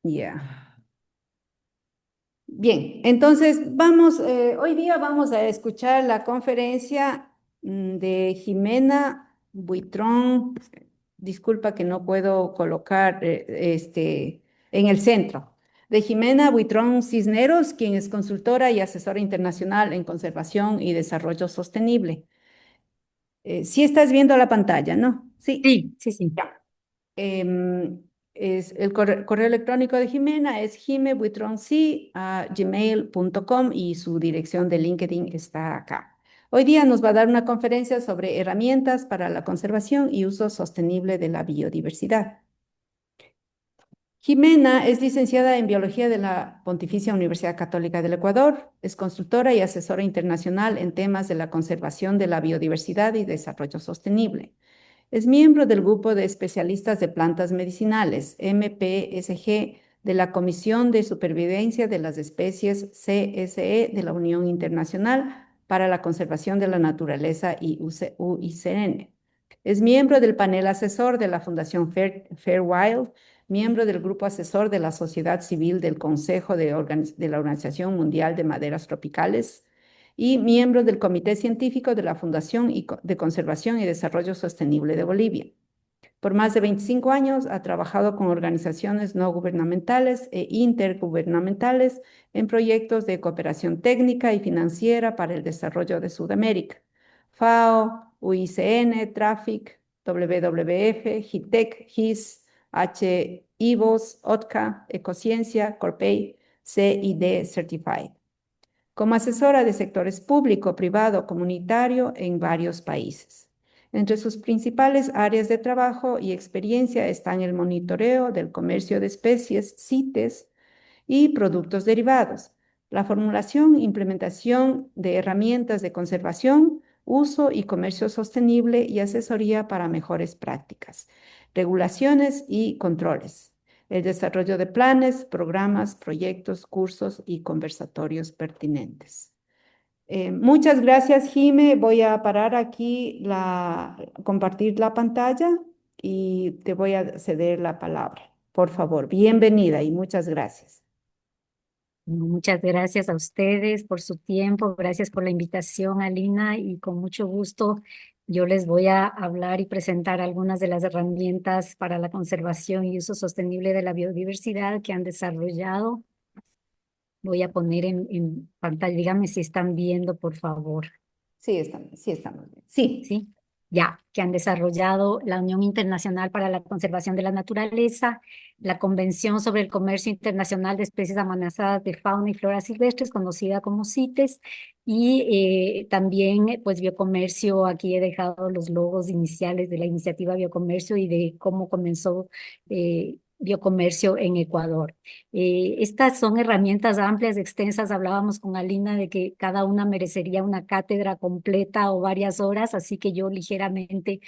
Ya. Bien, entonces vamos, hoy día vamos a escuchar la conferencia de Jimena Buitrón. Disculpa que no puedo colocar en el centro. De Jimena Buitrón Cisneros, quien es consultora y asesora internacional en conservación y desarrollo sostenible. Sí estás viendo la pantalla, ¿no? Sí. Sí, sí, sí. Ya. Es el correo electrónico de Jimena es jimebuitronc@gmail.com y su dirección de LinkedIn está acá. Hoy día nos va a dar una conferencia sobre herramientas para la conservación y uso sostenible de la biodiversidad. Jimena es licenciada en Biología de la Pontificia Universidad Católica del Ecuador, es consultora y asesora internacional en temas de la conservación de la biodiversidad y desarrollo sostenible. Es miembro del grupo de especialistas de plantas medicinales, MPSG, de la Comisión de Supervivencia de las Especies, CSE, de la Unión Internacional para la Conservación de la Naturaleza y UICN. Es miembro del panel asesor de la Fundación Fairwild, miembro del grupo asesor de la sociedad civil del Consejo de la Organización Mundial de Maderas Tropicales, y miembro del Comité Científico de la Fundación de Conservación y Desarrollo Sostenible de Bolivia. Por más de 25 años ha trabajado con organizaciones no gubernamentales e intergubernamentales en proyectos de cooperación técnica y financiera para el desarrollo de Sudamérica. FAO, UICN, TRAFIC, WWF, GITEC, GIS, HIVOS, OTCA, Ecociencia, Corpey, CID Certified, como asesora de sectores público, privado, comunitario en varios países. Entre sus principales áreas de trabajo y experiencia están el monitoreo del comercio de especies, CITES, y productos derivados, la formulación e implementación de herramientas de conservación, uso y comercio sostenible y asesoría para mejores prácticas, regulaciones y controles, el desarrollo de planes, programas, proyectos, cursos y conversatorios pertinentes. Muchas gracias, Jime. Voy a parar aquí compartir la pantalla y te voy a ceder la palabra. Por favor, bienvenida y muchas gracias. Muchas gracias a ustedes por su tiempo, gracias por la invitación, Alina, y con mucho gusto yo les voy a hablar y presentar algunas de las herramientas para la conservación y uso sostenible de la biodiversidad que han desarrollado. Voy a poner en pantalla, díganme si están viendo, por favor. Sí estamos bien. Sí, ¿Sí? Ya, que han desarrollado la Unión Internacional para la Conservación de la Naturaleza, la Convención sobre el Comercio Internacional de Especies Amenazadas de Fauna y Flora Silvestres, conocida como CITES, y también, pues, Biocomercio. Aquí he dejado los logos iniciales de la iniciativa Biocomercio y de cómo comenzó Biocomercio en Ecuador. Estas son herramientas amplias, extensas. Hablábamos con Alina de que cada una merecería una cátedra completa o varias horas, así que yo ligeramente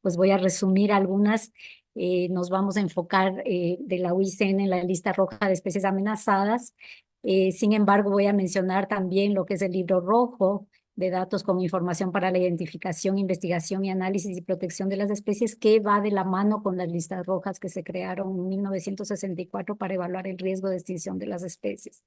pues voy a resumir algunas. Nos vamos a enfocar de la UICN en la lista roja de especies amenazadas. Sin embargo, voy a mencionar también lo que es el libro rojo de datos con información para la identificación, investigación y análisis y protección de las especies, que va de la mano con las listas rojas que se crearon en 1964 para evaluar el riesgo de extinción de las especies.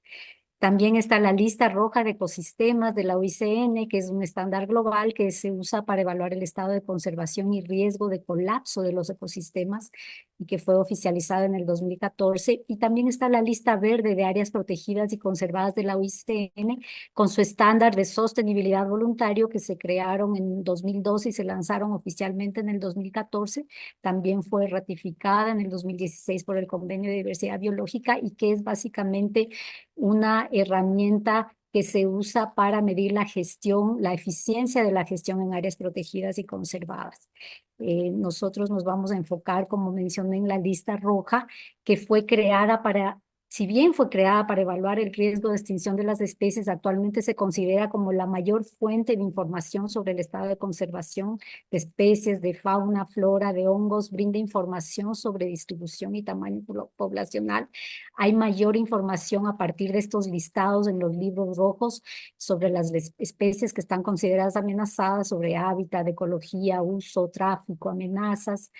También está la lista roja de ecosistemas de la UICN, que es un estándar global que se usa para evaluar el estado de conservación y riesgo de colapso de los ecosistemas y que fue oficializada en el 2014. Y también está la lista verde de áreas protegidas y conservadas de la UICN, con su estándar de sostenibilidad voluntario, que se crearon en 2012 y se lanzaron oficialmente en el 2014. También fue ratificada en el 2016 por el Convenio de Diversidad Biológica, y que es básicamente una herramienta que se usa para medir la gestión, la eficiencia de la gestión en áreas protegidas y conservadas. Nosotros nos vamos a enfocar, como mencioné, en la lista roja, que fue creada para, si bien fue creada para evaluar el riesgo de extinción de las especies, actualmente se considera como la mayor fuente de información sobre el estado de conservación de especies, de fauna, flora, de hongos. Brinda información sobre distribución y tamaño poblacional. Hay mayor información a partir de estos listados en los libros rojos sobre las especies que están consideradas amenazadas, sobre hábitat, ecología, uso, tráfico, amenazas.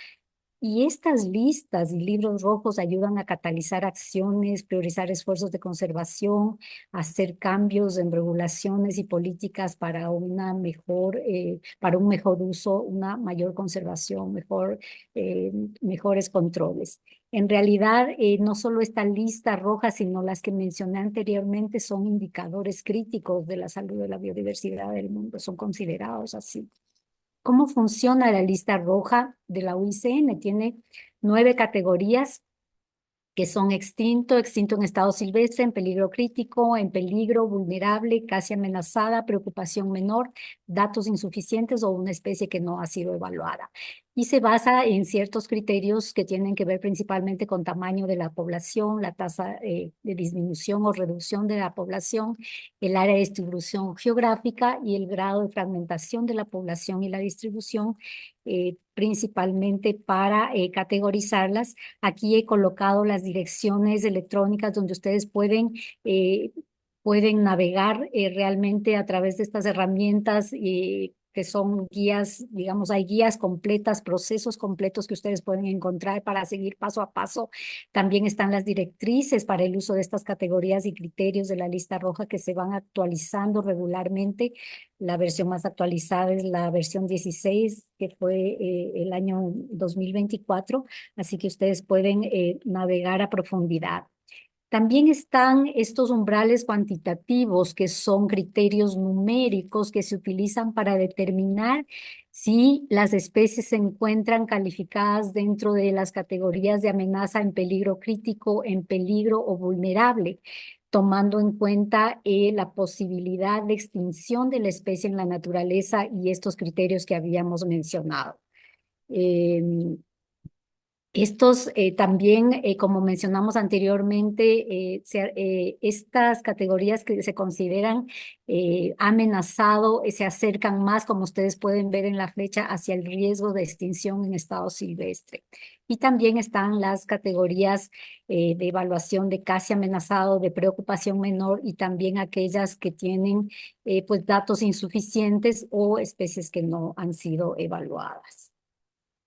Y estas listas y libros rojos ayudan a catalizar acciones, priorizar esfuerzos de conservación, hacer cambios en regulaciones y políticas para para un mejor uso, una mayor conservación, mejores controles. En realidad, no solo esta lista roja, sino las que mencioné anteriormente son indicadores críticos de la salud de la biodiversidad del mundo, son considerados así. ¿Cómo funciona la lista roja de la UICN? Tiene 9 categorías que son extinto, extinto en estado silvestre, en peligro crítico, en peligro, vulnerable, casi amenazada, preocupación menor, datos insuficientes o una especie que no ha sido evaluada. Y se basa en ciertos criterios que tienen que ver principalmente con tamaño de la población, la tasa de disminución o reducción de la población, el área de distribución geográfica y el grado de fragmentación de la población y la distribución, principalmente para categorizarlas. Aquí he colocado las direcciones electrónicas donde ustedes eh, pueden navegar realmente a través de estas herramientas que son guías, digamos, hay guías completas, procesos completos que ustedes pueden encontrar para seguir paso a paso. También están las directrices para el uso de estas categorías y criterios de la lista roja que se van actualizando regularmente. La versión más actualizada es la versión 16, que fue el año 2024, así que ustedes pueden navegar a profundidad. También están estos umbrales cuantitativos, que son criterios numéricos que se utilizan para determinar si las especies se encuentran calificadas dentro de las categorías de amenaza, en peligro crítico, en peligro o vulnerable, tomando en cuenta la posibilidad de extinción de la especie en la naturaleza y estos criterios que habíamos mencionado. Em, Estos también, como mencionamos anteriormente, estas categorías que se consideran amenazado se acercan más, como ustedes pueden ver en la flecha, hacia el riesgo de extinción en estado silvestre. Y también están las categorías de evaluación de casi amenazado, de preocupación menor, y también aquellas que tienen pues datos insuficientes o especies que no han sido evaluadas.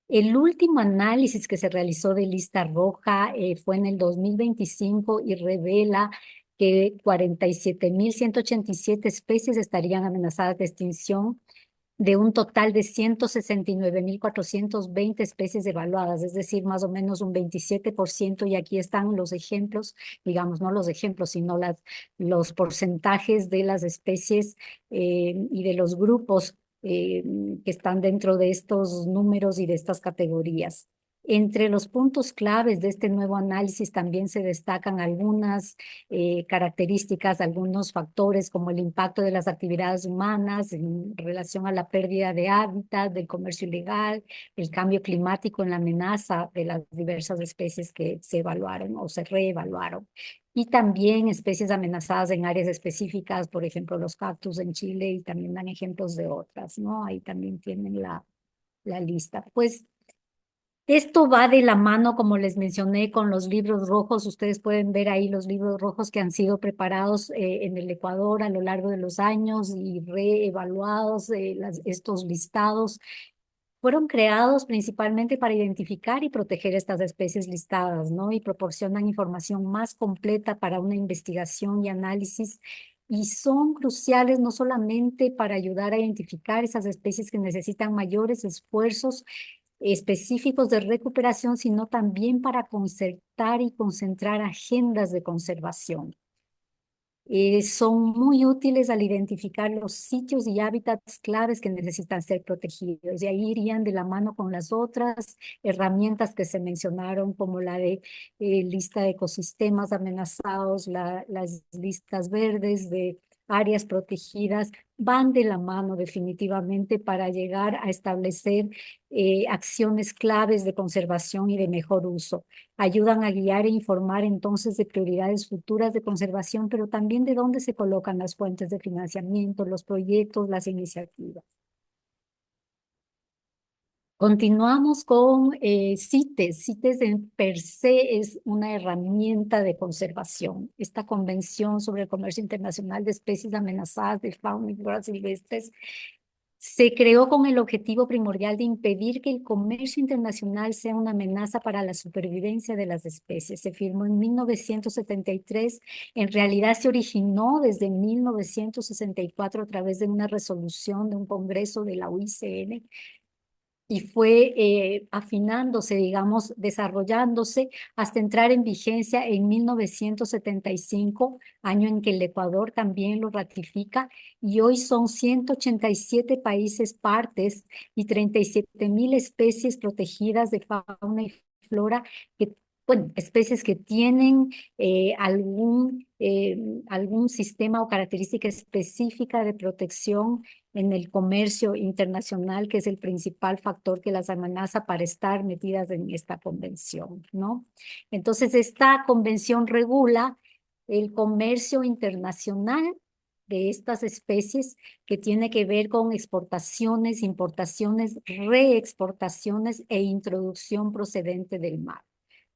El último análisis que se realizó de lista roja fue en el 2025 y revela que 47.187 especies estarían amenazadas de extinción, de un total de 169.420 especies evaluadas, es decir, más o menos un 27%. Y aquí están los ejemplos, digamos, no los ejemplos, sino los porcentajes de las especies y de los grupos que están dentro de estos números y de estas categorías. Entre los puntos claves de este nuevo análisis también se destacan algunas características, algunos factores como el impacto de las actividades humanas en relación a la pérdida de hábitat, del comercio ilegal, el cambio climático en la amenaza de las diversas especies que se evaluaron o se reevaluaron. Y también especies amenazadas en áreas específicas, por ejemplo, los cactus en Chile, y también dan ejemplos de otras, ¿no? Ahí también tienen la lista. Pues esto va de la mano, como les mencioné, con los libros rojos. Ustedes pueden ver ahí los libros rojos que han sido preparados en el Ecuador a lo largo de los años y reevaluados. Estos listados fueron creados principalmente para identificar y proteger estas especies listadas, ¿no? Y proporcionan información más completa para una investigación y análisis. Y son cruciales no solamente para ayudar a identificar esas especies que necesitan mayores esfuerzos específicos de recuperación, sino también para concertar y concentrar agendas de conservación. Son muy útiles al identificar los sitios y hábitats claves que necesitan ser protegidos. Y ahí irían de la mano con las otras herramientas que se mencionaron, como la de lista de ecosistemas amenazados, las listas verdes de áreas protegidas. Van de la mano definitivamente para llegar a establecer acciones claves de conservación y de mejor uso. Ayudan a guiar e informar entonces de prioridades futuras de conservación, pero también de dónde se colocan las fuentes de financiamiento, los proyectos, las iniciativas. Continuamos con CITES. CITES en per se es una herramienta de conservación. Esta Convención sobre el Comercio Internacional de Especies Amenazadas de Fauna y Flora Silvestres Se creó con el objetivo primordial de impedir que el comercio internacional sea una amenaza para la supervivencia de las especies. Se firmó en 1973. En realidad se originó desde 1964 a través de una resolución de un congreso de la UICN y fue afinándose, digamos, desarrollándose hasta entrar en vigencia en 1975, año en que el Ecuador también lo ratifica, y hoy son 187 países partes y 37.000 especies protegidas de fauna y flora, que, bueno, especies que tienen algún sistema o característica específica de protección en el comercio internacional, que es el principal factor que las amenaza para estar metidas en esta convención, ¿no? Entonces, esta convención regula el comercio internacional de estas especies que tiene que ver con exportaciones, importaciones, reexportaciones e introducción procedente del mar.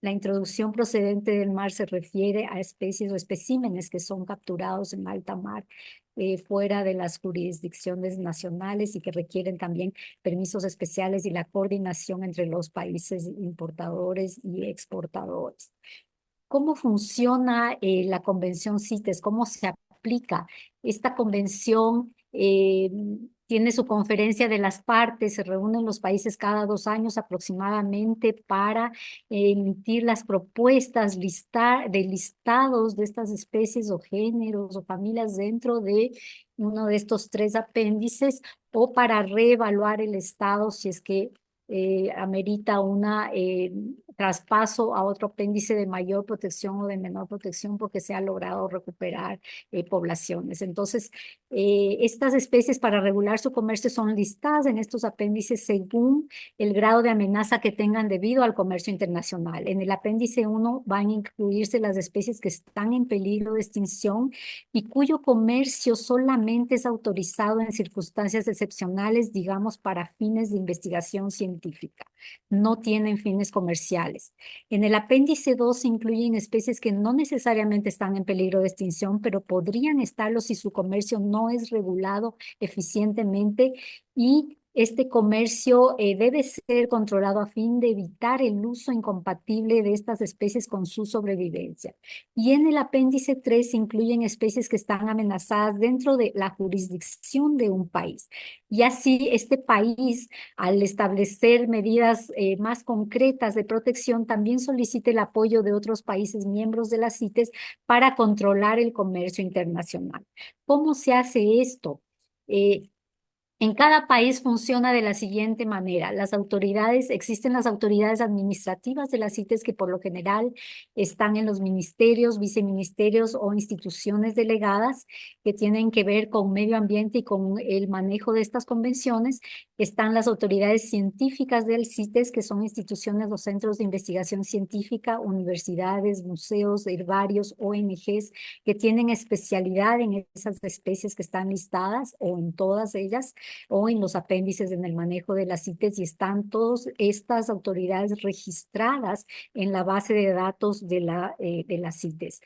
La introducción procedente del mar se refiere a especies o especímenes que son capturados en alta mar, fuera de las jurisdicciones nacionales y que requieren también permisos especiales y la coordinación entre los países importadores y exportadores. ¿Cómo funciona la convención CITES? ¿Cómo se aplica? Esta convención tiene su conferencia de las partes, se reúnen los países cada 2 años aproximadamente para emitir las propuestas de listados de estas especies o géneros o familias dentro de uno de estos 3 apéndices, o para reevaluar el estado si es que amerita una traspaso a otro apéndice de mayor protección o de menor protección porque se ha logrado recuperar poblaciones. Entonces, estas especies para regular su comercio son listadas en estos apéndices según el grado de amenaza que tengan debido al comercio internacional. En el apéndice 1 van a incluirse las especies que están en peligro de extinción y cuyo comercio solamente es autorizado en circunstancias excepcionales, digamos, para fines de investigación científica. No tienen fines comerciales. En el apéndice 2 se incluyen especies que no necesariamente están en peligro de extinción, pero podrían estarlo si su comercio no es regulado eficientemente, y este comercio debe ser controlado a fin de evitar el uso incompatible de estas especies con su sobrevivencia. Y en el apéndice 3 se incluyen especies que están amenazadas dentro de la jurisdicción de un país. Y así este país, al establecer medidas más concretas de protección, también solicita el apoyo de otros países miembros de las CITES para controlar el comercio internacional. ¿Cómo se hace esto? En cada país funciona de la siguiente manera. Existen las autoridades administrativas de las CITES que por lo general están en los ministerios, viceministerios o instituciones delegadas que tienen que ver con medio ambiente y con el manejo de estas convenciones. Están las autoridades científicas del CITES, que son instituciones o centros de investigación científica, universidades, museos, herbarios, ONGs, que tienen especialidad en esas especies que están listadas o en todas ellas, o en los apéndices en el manejo de las CITES, y están todas estas autoridades registradas en la base de datos de las CITES.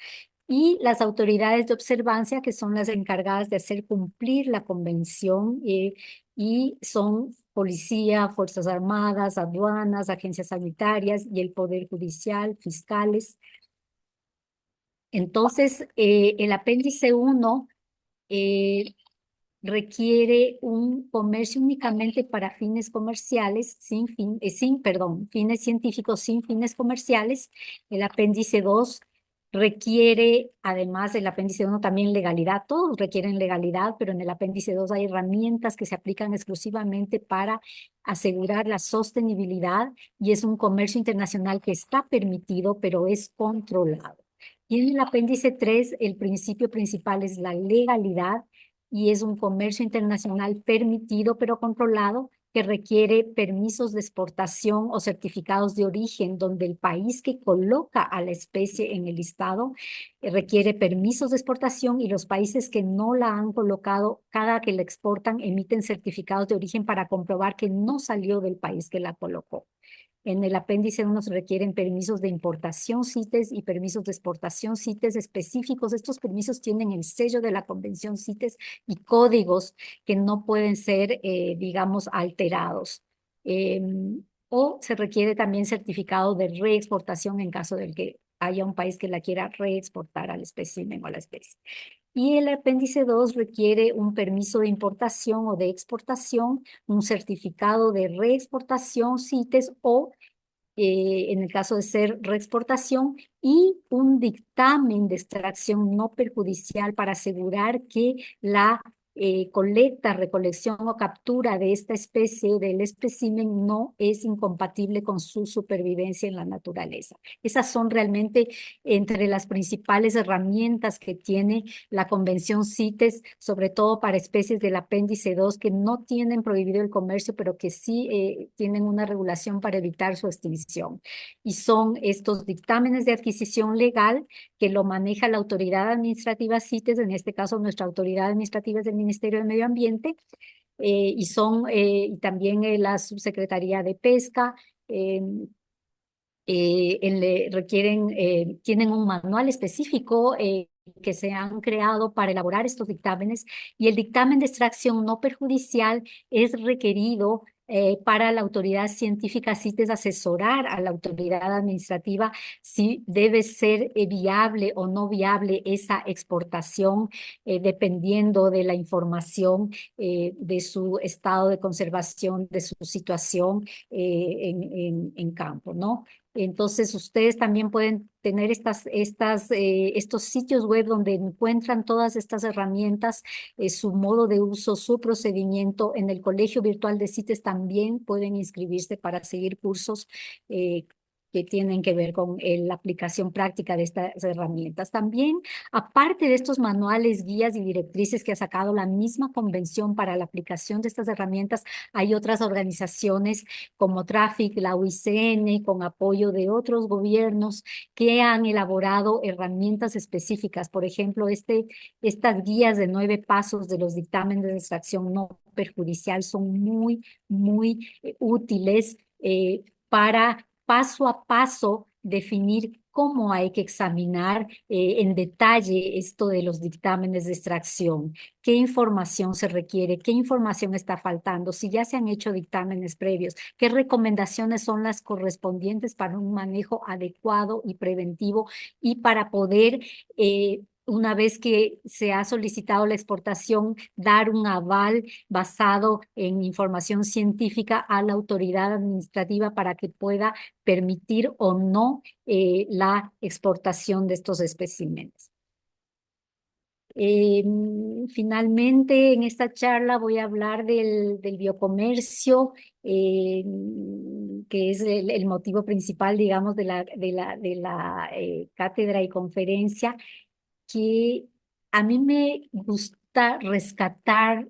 Y las autoridades de observancia, que son las encargadas de hacer cumplir la convención, y son policía, fuerzas armadas, aduanas, agencias sanitarias y el poder judicial, fiscales. Entonces, el apéndice 1 requiere un comercio únicamente para fines comerciales, fines científicos sin fines comerciales. El apéndice 2 requiere, además del apéndice 1, también legalidad. Todos requieren legalidad, pero en el apéndice 2 hay herramientas que se aplican exclusivamente para asegurar la sostenibilidad, y es un comercio internacional que está permitido, pero es controlado. Y en el apéndice 3, el principio principal es la legalidad, y es un comercio internacional permitido pero controlado, que requiere permisos de exportación o certificados de origen, donde el país que coloca a la especie en el listado requiere permisos de exportación, y los países que no la han colocado, cada que la exportan, emiten certificados de origen para comprobar que no salió del país que la colocó. En el apéndice 1 se requieren permisos de importación CITES y permisos de exportación CITES específicos. Estos permisos tienen el sello de la Convención CITES y códigos que no pueden ser, digamos, alterados. O se requiere también certificado de reexportación en caso de que haya un país que la quiera reexportar al espécimen o a la especie. Y el apéndice 2 requiere un permiso de importación o de exportación, un certificado de reexportación, CITES, o en el caso de ser reexportación, y un dictamen de extracción no perjudicial para asegurar que la colecta, recolección o captura de esta especie, del espécimen, no es incompatible con su supervivencia en la naturaleza. Esas son realmente entre las principales herramientas que tiene la Convención CITES, sobre todo para especies del apéndice 2 que no tienen prohibido el comercio, pero que sí tienen una regulación para evitar su extinción. Y son estos dictámenes de adquisición legal que lo maneja la autoridad administrativa CITES, en este caso nuestra autoridad administrativa es el Ministerio de Medio Ambiente, y también la Subsecretaría de Pesca. Tienen un manual específico que se han creado para elaborar estos dictámenes, y el dictamen de extracción no perjudicial es requerido para la autoridad científica CITES asesorar a la autoridad administrativa si debe ser viable o no viable esa exportación, dependiendo de la información de su estado de conservación, de su situación en campo, ¿no? Entonces, ustedes también pueden tener estos sitios web donde encuentran todas estas herramientas, su modo de uso, su procedimiento. En el Colegio Virtual de CITES también pueden inscribirse para seguir cursos que tienen que ver con la aplicación práctica de estas herramientas. También, aparte de estos manuales, guías y directrices que ha sacado la misma convención para la aplicación de estas herramientas, hay otras organizaciones como Traffic, la UICN, con apoyo de otros gobiernos que han elaborado herramientas específicas. Por ejemplo, estas guías de 9 pasos de los dictámenes de extracción no perjudicial son muy útiles para paso a paso definir cómo hay que examinar en detalle esto de los dictámenes de extracción, qué información se requiere, qué información está faltando, si ya se han hecho dictámenes previos, qué recomendaciones son las correspondientes para un manejo adecuado y preventivo, y para poder una vez que se ha solicitado la exportación, dar un aval basado en información científica a la autoridad administrativa para que pueda permitir o no la exportación de estos especímenes. Finalmente, en esta charla voy a hablar del biocomercio, que es el motivo principal, digamos, de la cátedra y conferencia, que a mí me gusta rescatar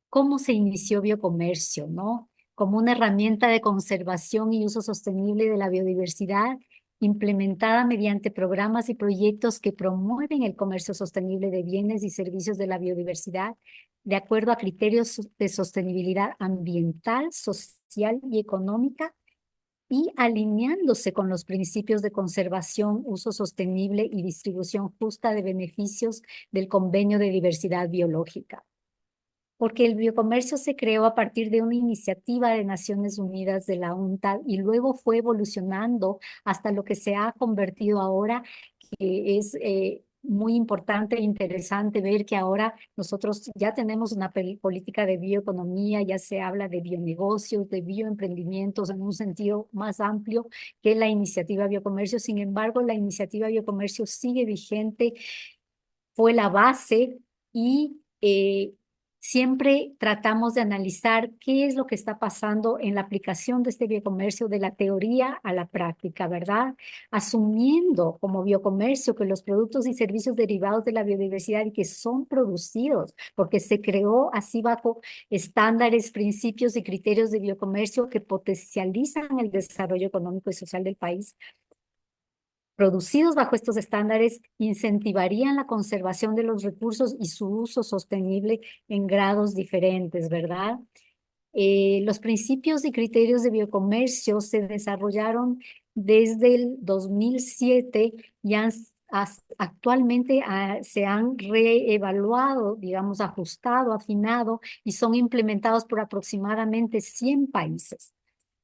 cómo se inició biocomercio, ¿no? Como una herramienta de conservación y uso sostenible de la biodiversidad, implementada mediante programas y proyectos que promueven el comercio sostenible de bienes y servicios de la biodiversidad, de acuerdo a criterios de sostenibilidad ambiental, social y económica, y alineándose con los principios de conservación, uso sostenible y distribución justa de beneficios del Convenio de Diversidad Biológica. Porque el biocomercio se creó a partir de una iniciativa de Naciones Unidas, de la UNCTAD, y luego fue evolucionando hasta lo que se ha convertido ahora, que es muy importante e interesante ver que ahora nosotros ya tenemos una política de bioeconomía, ya se habla de bionegocios, de bioemprendimientos en un sentido más amplio que la iniciativa biocomercio. Sin embargo, la iniciativa biocomercio sigue vigente, fue la base, y siempre tratamos de analizar qué es lo que está pasando en la aplicación de este biocomercio, de la teoría a la práctica, ¿verdad? Asumiendo como biocomercio que los productos y servicios derivados de la biodiversidad y que son producidos, porque se creó así bajo estándares, principios y criterios de biocomercio que potencializan el desarrollo económico y social del país, producidos bajo estos estándares, incentivarían la conservación de los recursos y su uso sostenible en grados diferentes, ¿verdad? Los principios y criterios de biocomercio se desarrollaron desde el 2007 y actualmente se han reevaluado, digamos, ajustado, afinado y son implementados por aproximadamente 100 países.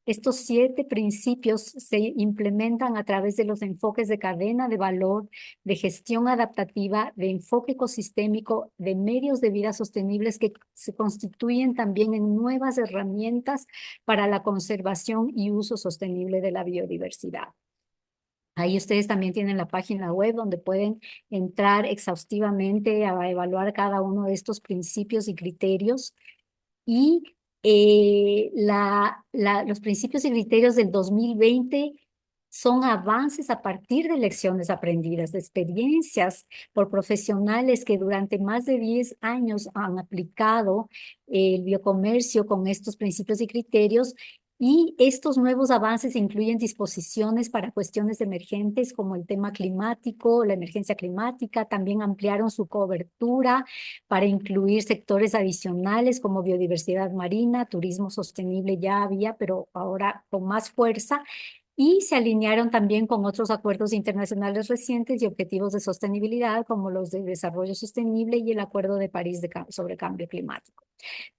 Estos 7 principios se implementan a través de los enfoques de cadena de valor, de gestión adaptativa, de enfoque ecosistémico, de medios de vida sostenibles que se constituyen también en nuevas herramientas para la conservación y uso sostenible de la biodiversidad. Ahí ustedes también tienen la página web donde pueden entrar exhaustivamente a evaluar cada uno de estos principios y criterios y los principios y criterios del 2020 son avances a partir de lecciones aprendidas, de experiencias por profesionales que durante más de 10 años han aplicado el biocomercio con estos principios y criterios. Y estos nuevos avances incluyen disposiciones para cuestiones emergentes como el tema climático, la emergencia climática. También ampliaron su cobertura para incluir sectores adicionales como biodiversidad marina, turismo sostenible ya había, pero ahora con más fuerza, y se alinearon también con otros acuerdos internacionales recientes y objetivos de sostenibilidad como los de desarrollo sostenible y el Acuerdo de París sobre cambio climático.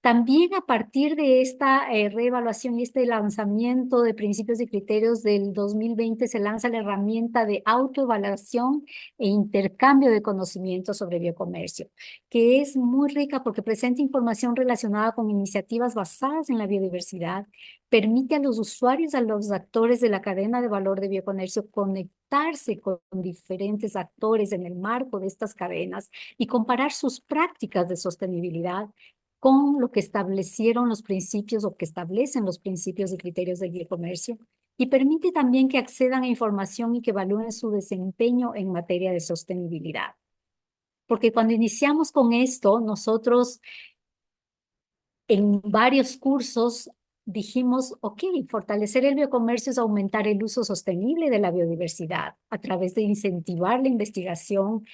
También a partir de esta reevaluación y este lanzamiento de principios y criterios del 2020 se lanza la herramienta de autoevaluación e intercambio de conocimientos sobre biocomercio, que es muy rica porque presenta información relacionada con iniciativas basadas en la biodiversidad, permite a los usuarios, a los actores de la cadena de valor de biocomercio conectarse con diferentes actores en el marco de estas cadenas y comparar sus prácticas de sostenibilidad con lo que establecieron los principios o que establecen los principios y criterios del biocomercio, y permite también que accedan a información y que evalúen su desempeño en materia de sostenibilidad. Porque cuando iniciamos con esto, nosotros en varios cursos dijimos, ok, fortalecer el biocomercio es aumentar el uso sostenible de la biodiversidad a través de incentivar la investigación,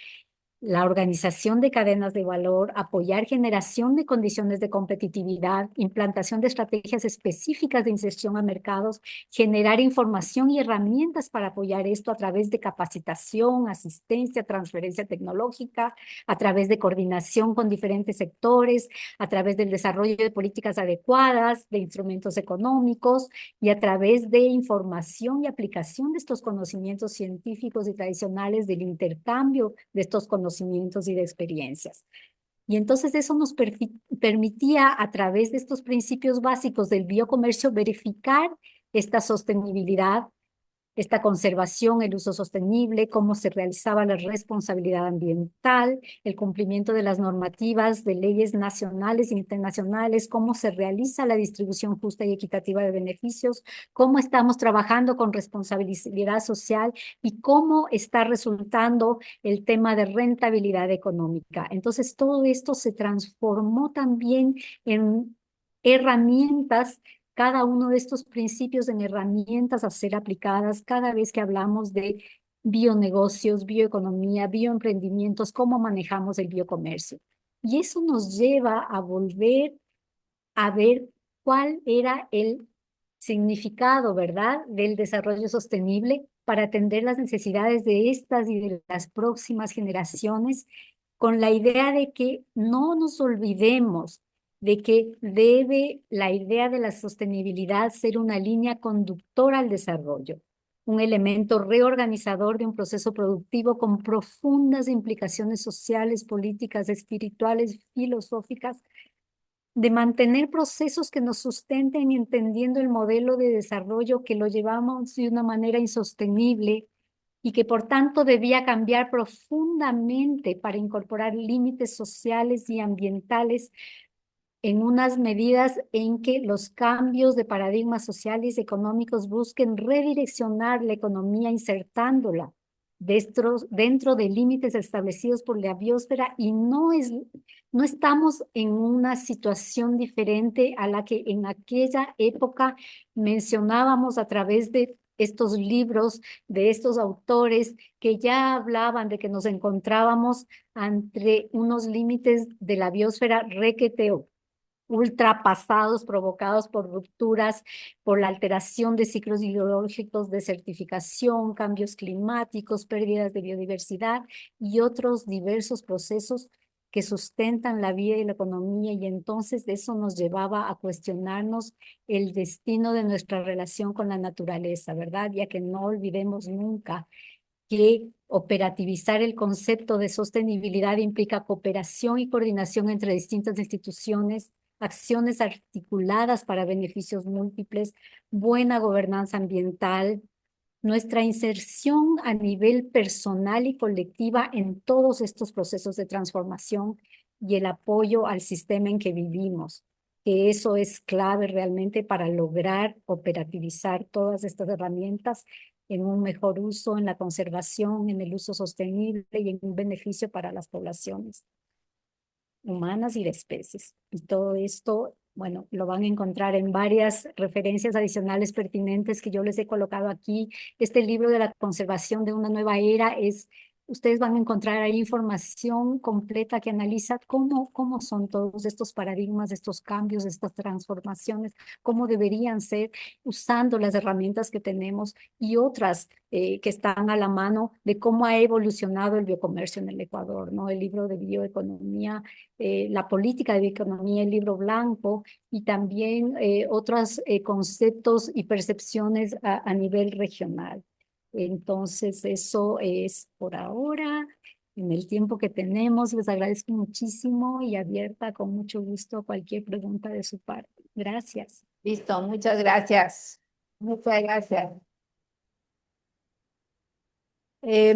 la organización de cadenas de valor, apoyar generación de condiciones de competitividad, implantación de estrategias específicas de inserción a mercados, generar información y herramientas para apoyar esto a través de capacitación, asistencia, transferencia tecnológica, a través de coordinación con diferentes sectores, a través del desarrollo de políticas adecuadas, de instrumentos económicos y a través de información y aplicación de estos conocimientos científicos y tradicionales, del intercambio de estos conocimientos y de experiencias. Y entonces eso nos permitía, a través de estos principios básicos del biocomercio, verificar esta sostenibilidad, esta conservación, el uso sostenible, cómo se realizaba la responsabilidad ambiental, el cumplimiento de las normativas de leyes nacionales e internacionales, cómo se realiza la distribución justa y equitativa de beneficios, cómo estamos trabajando con responsabilidad social y cómo está resultando el tema de rentabilidad económica. Entonces, todo esto se transformó también en herramientas, cada uno de estos principios en herramientas a ser aplicadas cada vez que hablamos de bionegocios, bioeconomía, bioemprendimientos, cómo manejamos el biocomercio. Y eso nos lleva a volver a ver cuál era el significado, ¿verdad?, del desarrollo sostenible para atender las necesidades de estas y de las próximas generaciones, con la idea de que no nos olvidemos de que debe la idea de la sostenibilidad ser una línea conductora al desarrollo, un elemento reorganizador de un proceso productivo con profundas implicaciones sociales, políticas, espirituales, filosóficas, de mantener procesos que nos sustenten entendiendo el modelo de desarrollo que lo llevamos de una manera insostenible y que por tanto debía cambiar profundamente para incorporar límites sociales y ambientales en unas medidas en que los cambios de paradigmas sociales y económicos busquen redireccionar la economía insertándola dentro de límites establecidos por la biosfera, y no estamos en una situación diferente a la que en aquella época mencionábamos a través de estos libros, de estos autores que ya hablaban de que nos encontrábamos ante unos límites de la biosfera requete ultrapasados provocados por rupturas, por la alteración de ciclos hidrológicos, desertificación, cambios climáticos, pérdidas de biodiversidad y otros diversos procesos que sustentan la vida y la economía, y entonces eso nos llevaba a cuestionarnos el destino de nuestra relación con la naturaleza, ¿verdad? Ya que no olvidemos nunca que operativizar el concepto de sostenibilidad implica cooperación y coordinación entre distintas instituciones, acciones articuladas para beneficios múltiples, buena gobernanza ambiental, nuestra inserción a nivel personal y colectiva en todos estos procesos de transformación y el apoyo al sistema en que vivimos, que eso es clave realmente para lograr operativizar todas estas herramientas en un mejor uso, en la conservación, en el uso sostenible y en un beneficio para las poblaciones humanas y de especies. Y todo esto, bueno, lo van a encontrar en varias referencias adicionales pertinentes que yo les he colocado aquí. Este libro de la conservación de una nueva era es, ustedes van a encontrar ahí información completa que analiza cómo son todos estos paradigmas, estos cambios, estas transformaciones, cómo deberían ser usando las herramientas que tenemos y otras que están a la mano de cómo ha evolucionado el biocomercio en el Ecuador, ¿no? El libro de bioeconomía, la política de bioeconomía, el libro blanco y también otros conceptos y percepciones a nivel regional. Entonces, eso es por ahora. En el tiempo que tenemos, les agradezco muchísimo y abierta con mucho gusto a cualquier pregunta de su parte. Gracias. Listo, muchas gracias. Muchas gracias.